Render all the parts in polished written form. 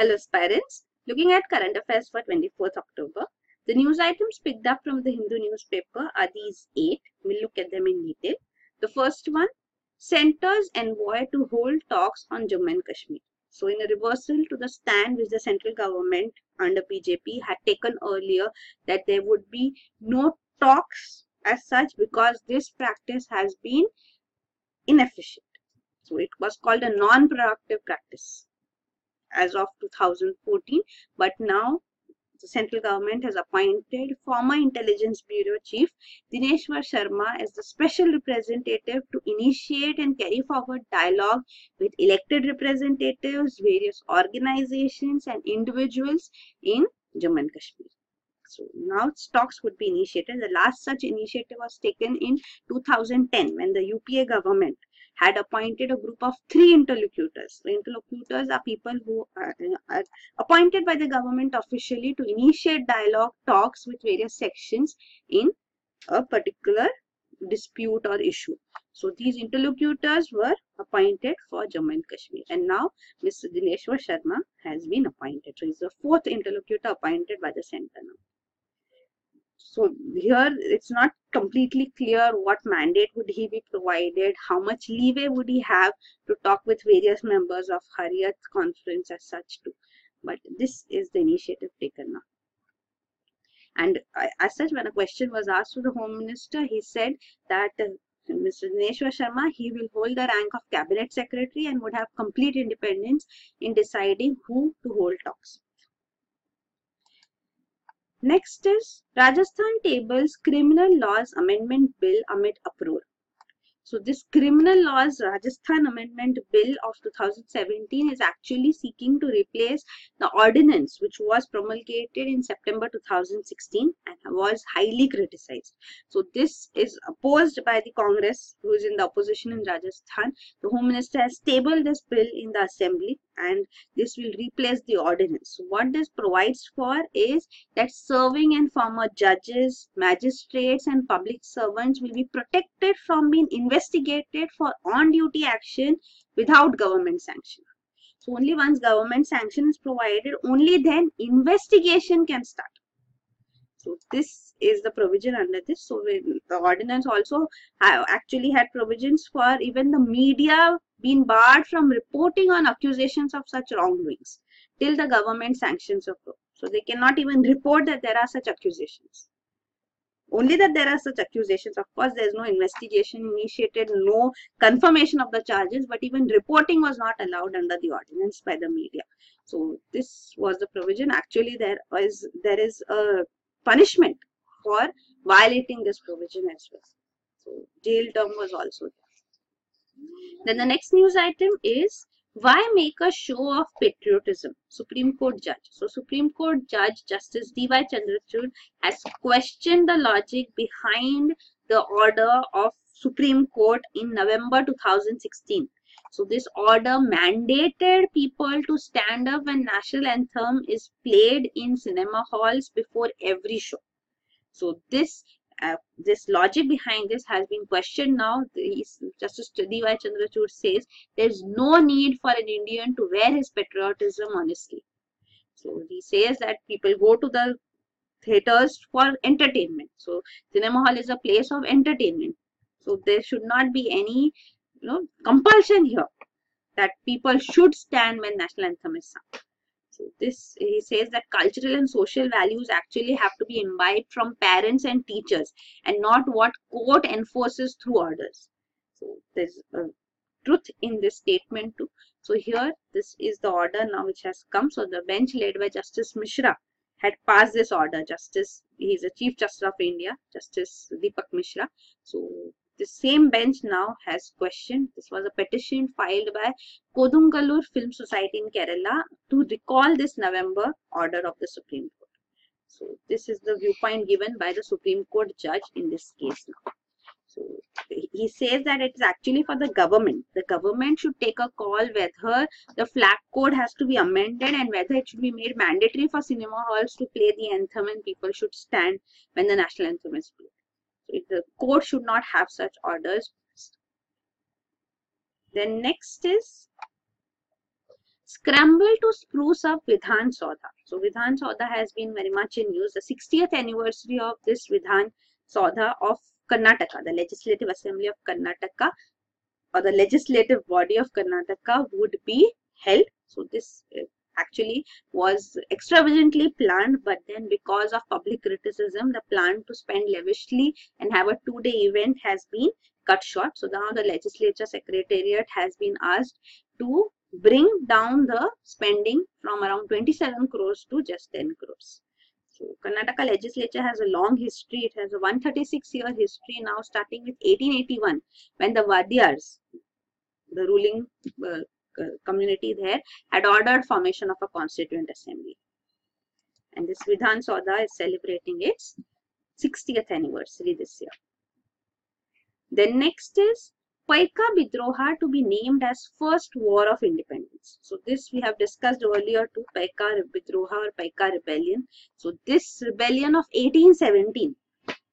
Hello aspirants, looking at current affairs for 24th October. The news items picked up from the Hindu newspaper are these 8. We'll look at them in detail. The first one, centre's envoy to hold talks on Jammu and Kashmir. So in a reversal to the stand which the central government under BJP had taken earlier, that there would be no talks as such because this practice has been inefficient. So it was called a non-productive practice as of 2014, but now the central government has appointed former Intelligence Bureau Chief Dineshwar Sharma as the special representative to initiate and carry forward dialogue with elected representatives, various organizations and individuals in Jammu and Kashmir. So now talks would be initiated. The last such initiative was taken in 2010 when the UPA government had appointed a group of 3 interlocutors. The interlocutors are people who are appointed by the government officially to initiate dialogue talks with various sections in a particular dispute or issue. So these interlocutors were appointed for Jammu and Kashmir, and now Mr. Dineshwar Sharma has been appointed. So he is the 4th interlocutor appointed by the centre now. So here it's not completely clear what mandate would he be provided, how much leeway would he have to talk with various members of Harriet conference as such too. But this is the initiative taken now. And as such, when a question was asked to the Home Minister, he said that Mr. Dineshwar Sharma, he will hold the rank of Cabinet Secretary and would have complete independence in deciding who to hold talks. Next is Rajasthan tables Criminal Laws Amendment Bill amid uproar. So this Criminal Laws Rajasthan Amendment Bill of 2017 is actually seeking to replace the ordinance which was promulgated in September 2016 and was highly criticized. So this is opposed by the Congress, who is in the opposition in Rajasthan. The Home Minister has tabled this bill in the Assembly and this will replace the ordinance. So what this provides for is that serving and former judges, magistrates and public servants will be protected from being investigated for on-duty action without government sanction. So only once government sanction is provided, only then investigation can start. So this is the provision under this. So the ordinance also actually had provisions for even the media being barred from reporting on accusations of such wrongdoings till the government sanctions are proved. So they cannot even report that there are such accusations. Only that there are such accusations. Of course, there is no investigation initiated, no confirmation of the charges, but even reporting was not allowed under the ordinance by the media. So this was the provision. Actually, there is a punishment for violating this provision as well. So jail term was also there. Then the next news item is, why make a show of patriotism? Supreme Court judge. So Supreme Court Judge Justice D.Y. Chandrachud has questioned the logic behind the order of Supreme Court in November 2016. So this order mandated people to stand up when national anthem is played in cinema halls before every show. So this logic behind this has been questioned now. Justice D.Y. Chandrachud says there is no need for an Indian to wear his patriotism honestly. So he says that people go to the theatres for entertainment. So cinema hall is a place of entertainment. So there should not be any compulsion here that people should stand when national anthem is sung. So this, he says that cultural and social values actually have to be imbibed from parents and teachers and not what court enforces through orders. So there's a truth in this statement too. So here, this is the order now which has come. So the bench led by Justice Mishra had passed this order. He is the Chief Justice of India, Justice Deepak Mishra. So the same bench now has questioned. This was a petition filed by Kodungalur Film Society in Kerala to recall this November order of the Supreme Court. So this is the viewpoint given by the Supreme Court judge in this case now. So he says that it is actually for the government. The government should take a call whether the flag code has to be amended and whether it should be made mandatory for cinema halls to play the anthem and people should stand when the national anthem is played. The court should not have such orders. Then next is Scramble to spruce up Vidhan Saudha. So Vidhan Saudha has been very much in use. The 60th anniversary of this Vidhan Saudha of Karnataka, the Legislative Assembly of Karnataka, or the legislative body of Karnataka, would be held. So this actually was extravagantly planned, but then because of public criticism, the plan to spend lavishly and have a 2-day event has been cut short. So now the legislature secretariat has been asked to bring down the spending from around 27 crores to just 10 crores. So Karnataka legislature has a long history. It has a 136-year history now, starting with 1881, when the Vadyars, the ruling community there, had ordered formation of a constituent assembly. And this Vidhan Saudha is celebrating its 60th anniversary this year. Then next is Paika Bidroha to be named as First War of Independence. So this we have discussed earlier too, Paika Bidroha or Paika Rebellion. So this rebellion of 1817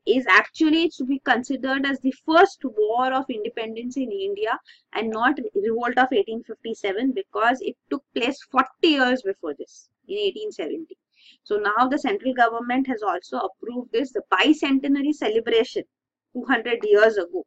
is actually to be considered as the first war of independence in India and not revolt of 1857, because it took place 40 years before this, in 1870. So now the central government has also approved this, the bicentenary celebration 200 years ago.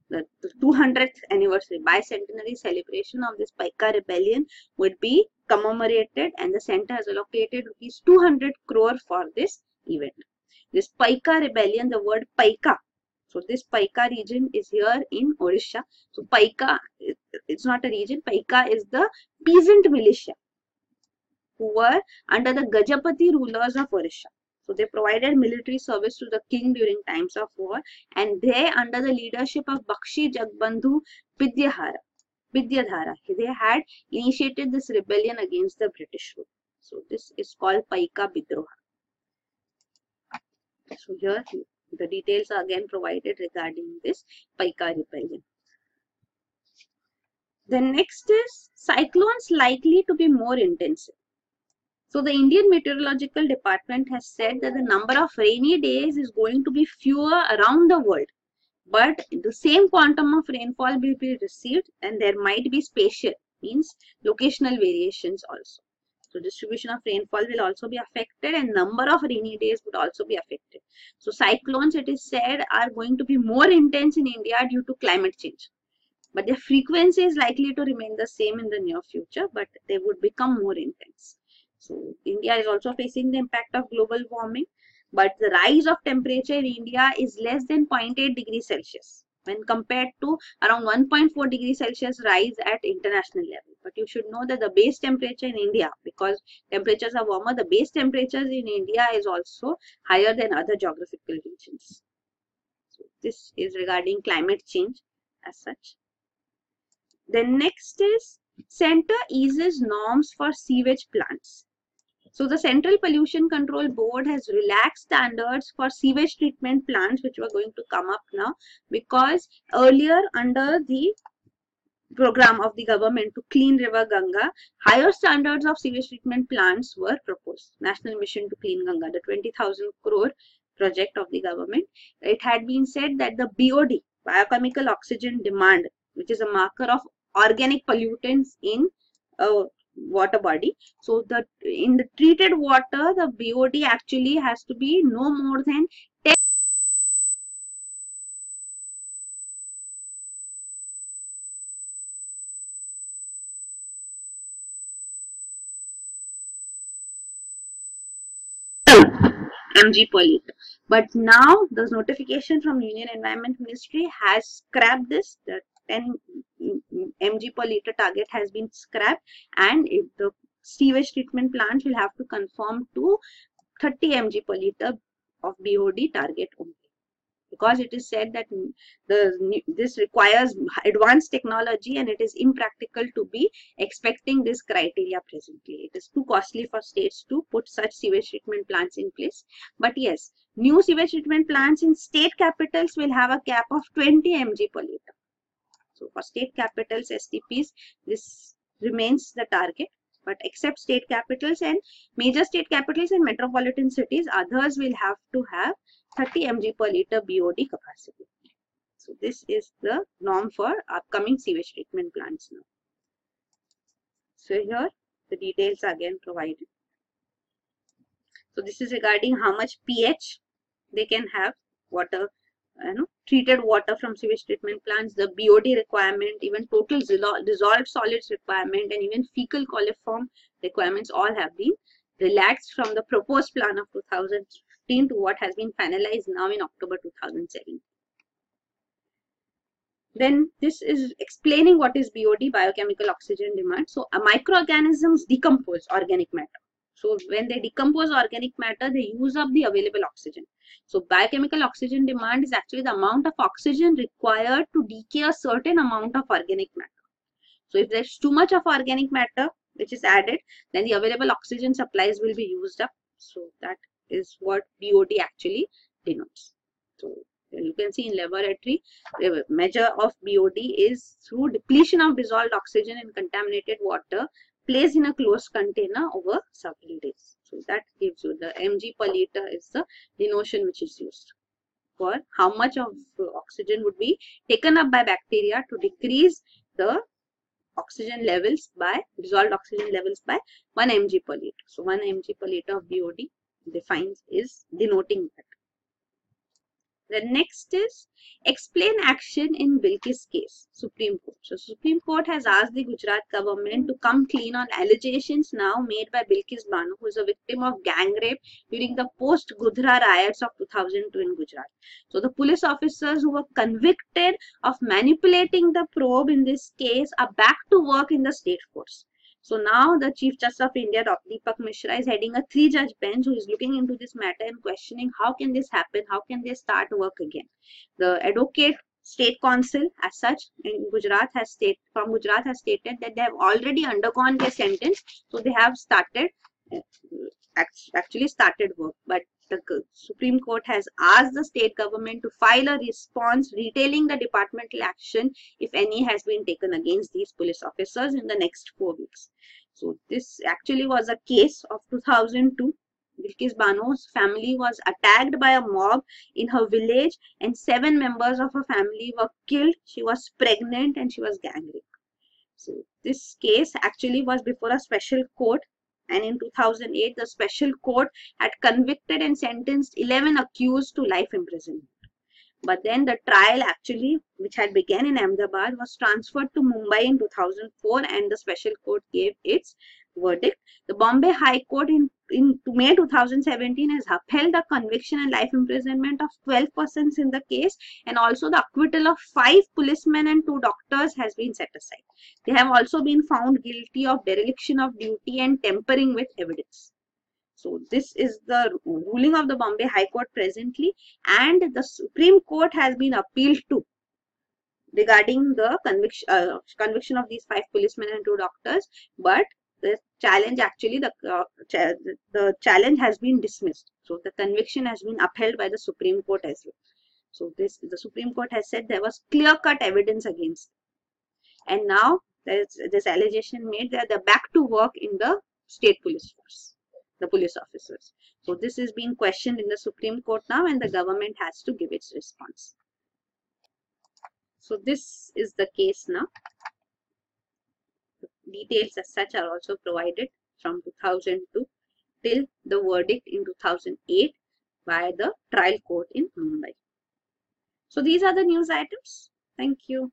The 200th anniversary bicentenary celebration of this Paika rebellion would be commemorated, and the center has allocated rupees 200 crore for this event. This Paika rebellion, the word Paika. So this Paika region is here in Odisha. So Paika, it's not a region. Paika is the peasant militia who were under the Gajapati rulers of Odisha. So they provided military service to the king during times of war, and they, under the leadership of Bakshi Jagbandhu Vidyadhara, they had initiated this rebellion against the British rule. So this is called Paika Bidroha. So here the details are again provided regarding this Paika rebellion. Then next is cyclones likely to be more intensive. So the Indian Meteorological Department has said that the number of rainy days is going to be fewer around the world, but the same quantum of rainfall will be received, and there might be spatial, means locational variations also. So distribution of rainfall will also be affected, and number of rainy days would also be affected. So cyclones, it is said, are going to be more intense in India due to climate change, but their frequency is likely to remain the same in the near future, but they would become more intense. So India is also facing the impact of global warming, but the rise of temperature in India is less than 0.8 degrees Celsius when compared to around 1.4 degrees Celsius rise at international level. But you should know that the base temperature in India, because temperatures are warmer, the base temperatures in India is also higher than other geographical regions. So this is regarding climate change as such. Then next is center eases norms for sewage plants. So the Central Pollution Control Board has relaxed standards for sewage treatment plants, which were going to come up now, because earlier under the program of the government to clean river Ganga, higher standards of sewage treatment plants were proposed. National Mission to Clean Ganga, the 20,000 crore project of the government. It had been said that the BOD, biochemical oxygen demand, which is a marker of organic pollutants in water body. So in the treated water, the BOD actually has to be no more than 10 mg per liter. But now the notification from Union Environment Ministry has scrapped this. The 10 mg per liter target has been scrapped, and the sewage treatment plants will have to conform to 30 mg per liter of BOD target only, because it is said that this requires advanced technology and it is impractical to be expecting this criteria presently. It is too costly for states to put such sewage treatment plants in place. But yes, new sewage treatment plants in state capitals will have a cap of 20 mg per liter. So for state capitals, STPs, this remains the target. But except state capitals and major state capitals and metropolitan cities, others will have to have 30 mg per liter BOD capacity. So this is the norm for upcoming sewage treatment plants now. So here The details are again provided. So this is regarding how much pH they can have, water, treated water from sewage treatment plants, the BOD requirement, even total dissolved solids requirement, and even fecal coliform requirements all have been relaxed from the proposed plan of 2015 to what has been finalized now in October 2017. Then this is explaining what is BOD, biochemical oxygen demand. So microorganisms decompose organic matter. So when they decompose organic matter, they use up the available oxygen. So biochemical oxygen demand is actually the amount of oxygen required to decay a certain amount of organic matter. So if there's too much of organic matter which is added, then the available oxygen supplies will be used up. So that is what BOD actually denotes. So you can see in laboratory, the measure of BOD is through depletion of dissolved oxygen in contaminated water placed in a closed container over several days. So that gives you the mg per liter is the denotion which is used for how much of oxygen would be taken up by bacteria to decrease the oxygen levels by dissolved oxygen levels by 1 mg per liter. So 1 mg per liter of BOD defines is denoting that. The next is explain action in Bilquees case, Supreme Court. So Supreme Court has asked the Gujarat government to come clean on allegations now made by Bilquees Banu, who is a victim of gang rape during the post-Gujarat riots of 2002 in Gujarat. So the police officers who were convicted of manipulating the probe in this case are back to work in the state courts. So now the Chief Justice of India, Dr. Deepak Mishra, is heading a 3-judge bench who is looking into this matter and questioning how can this happen, how can they start work again. The Advocate State Council as such in Gujarat has stated that they have already undergone their sentence, so they have started work. But the Supreme Court has asked the state government to file a response detailing the departmental action, if any, has been taken against these police officers in the next 4 weeks. So this actually was a case of 2002. Bilquees Banu's family was attacked by a mob in her village and 7 members of her family were killed. She was pregnant and she was gang raped. So this case actually was before a special court, and in 2008 the special court had convicted and sentenced 11 accused to life imprisonment. But then the trial actually, which had begun in Ahmedabad, was transferred to Mumbai in 2004 and the special court gave its verdict. The Bombay High Court in May 2017 has upheld the conviction and life imprisonment of 12 persons in the case, and also the acquittal of 5 policemen and 2 doctors has been set aside. They have also been found guilty of dereliction of duty and tampering with evidence. So this is the ruling of the Bombay High Court presently, and the Supreme Court has been appealed to regarding the conviction of these 5 policemen and 2 doctors, but the challenge actually, the challenge has been dismissed. So the conviction has been upheld by the Supreme Court as well. So the Supreme Court has said there was clear-cut evidence against them. And now there is this allegation made that they're back to work in the state police force, the police officers. So this is being questioned in the Supreme Court now, and the government has to give its response. So this is the case now. The details as such are also provided from 2002 till the verdict in 2008 by the trial court in Mumbai. So these are the news items. Thank you.